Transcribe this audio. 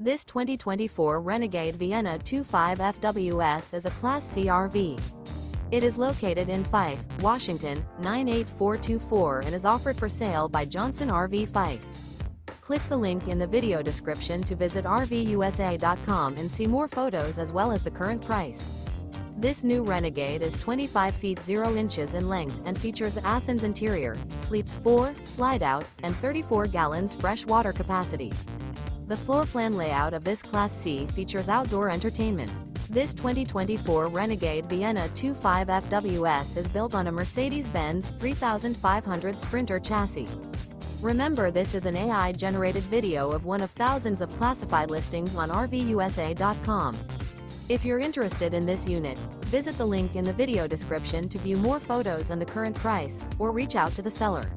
This 2024 Renegade Vienna 25FWS is a Class C RV. It is located in Fife, Washington, 98424 and is offered for sale by Johnson RV Fife. Click the link in the video description to visit RVUSA.com and see more photos as well as the current price. This new Renegade is 25 feet 0 inches in length and features ATHENS interior, sleeps 4, slide-out, and 34 gallons fresh water capacity. The floor plan layout of this Class C features outdoor entertainment. This 2024 Renegade Vienna 25FWS is built on a Mercedes Benz 3500 Sprinter chassis. Remember, this is an AI-generated video of one of thousands of classified listings on RVUSA.com. If you're interested in this unit, visit the link in the video description to view more photos and the current price, or reach out to the seller.